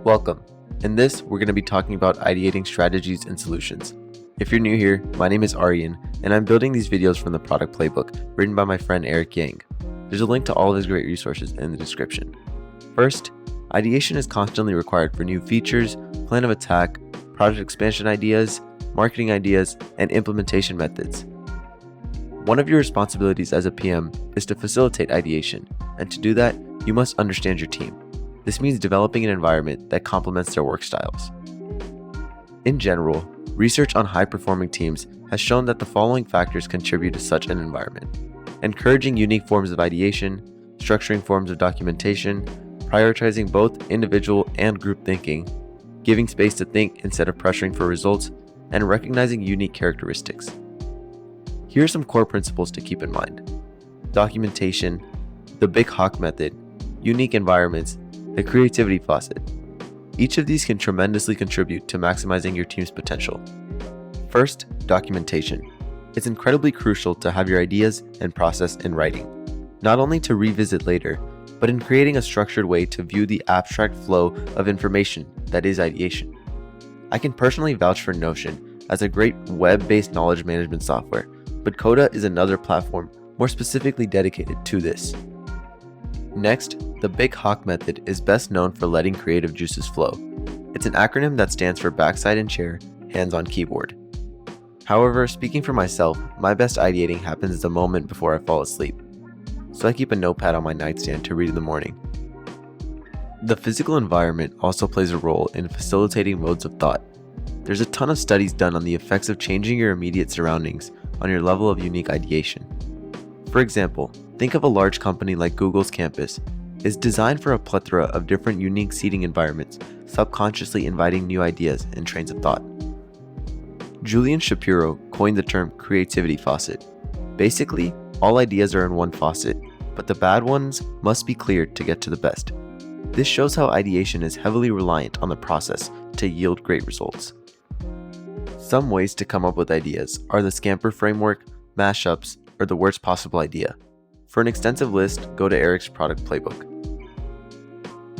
Welcome. In this, we're going to be talking about ideating strategies and solutions. If you're new here, my name is Aryan, and I'm building these videos from the product playbook written by my friend Eric Yang. There's a link to all of his great resources in the description. First, ideation is constantly required for new features, plan of attack, product expansion ideas, marketing ideas, and implementation methods. One of your responsibilities as a PM is to facilitate ideation, and to do that, you must understand your team. This means developing an environment that complements their work styles. In general, research on high-performing teams has shown that the following factors contribute to such an environment: encouraging unique forms of ideation, structuring forms of documentation, prioritizing both individual and group thinking, giving space to think instead of pressuring for results, and recognizing unique characteristics. Here are some core principles to keep in mind: documentation, the Big Hawk method, unique environments, the creativity faucet. Each of these can tremendously contribute to maximizing your team's potential. First, documentation. It's incredibly crucial to have your ideas and process in writing, not only to revisit later, but in creating a structured way to view the abstract flow of information that is ideation. I can personally vouch for Notion as a great web-based knowledge management software, but Coda is another platform more specifically dedicated to this. Next, the Big Hawk method is best known for letting creative juices flow. It's an acronym that stands for backside and chair, hands on keyboard. However, speaking for myself, my best ideating happens the moment before I fall asleep, so I keep a notepad on my nightstand to read in the morning. The physical environment also plays a role in facilitating modes of thought. There's a ton of studies done on the effects of changing your immediate surroundings on your level of unique ideation. For example, think of a large company like Google's campus. It's designed for a plethora of different unique seating environments, subconsciously inviting new ideas and trains of thought. Julian Shapiro coined the term creativity faucet. Basically, all ideas are in one faucet, but the bad ones must be cleared to get to the best. This shows how ideation is heavily reliant on the process to yield great results. Some ways to come up with ideas are the Scamper framework, mashups, or the worst possible idea. For an extensive list, go to Eric's product playbook.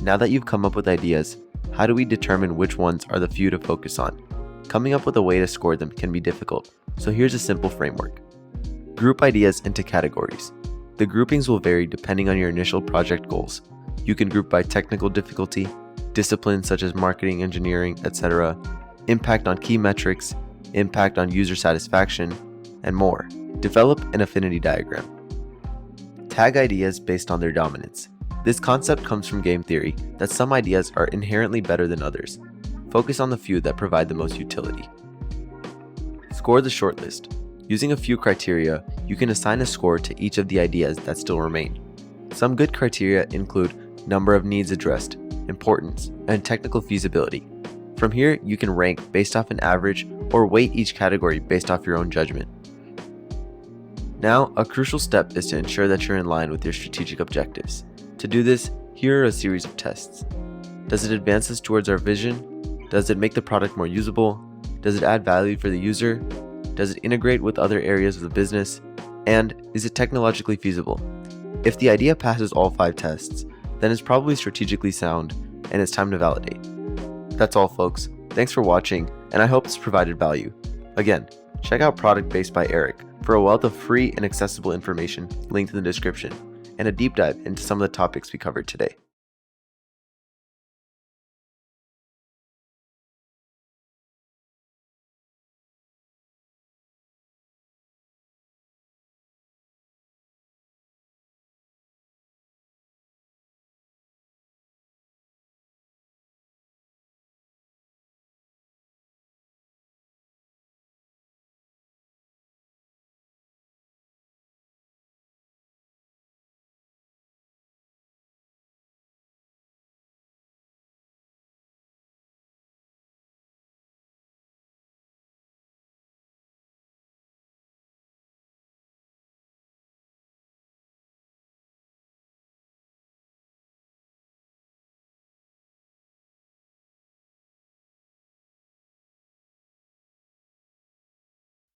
Now that you've come up with ideas, how do we determine which ones are the few to focus on? Coming up with a way to score them can be difficult, so here's a simple framework. Group ideas into categories. The groupings will vary depending on your initial project goals. You can group by technical difficulty, disciplines such as marketing, engineering, etc., impact on key metrics, impact on user satisfaction, and more. Develop an affinity diagram. Tag ideas based on their dominance. This concept comes from game theory that some ideas are inherently better than others. Focus on the few that provide the most utility. Score the shortlist. Using a few criteria, you can assign a score to each of the ideas that still remain. Some good criteria include number of needs addressed, importance, and technical feasibility. From here, you can rank based off an average or weight each category based off your own judgment. Now, a crucial step is to ensure that you're in line with your strategic objectives. To do this, here are a series of tests. Does it advance us towards our vision? Does it make the product more usable? Does it add value for the user? Does it integrate with other areas of the business? And is it technologically feasible? If the idea passes all 5 tests, then it's probably strategically sound and it's time to validate. That's all, folks. Thanks for watching, and I hope this provided value. Again, check out Product Based by Eric for a wealth of free and accessible information linked in the description, and a deep dive into some of the topics we covered today.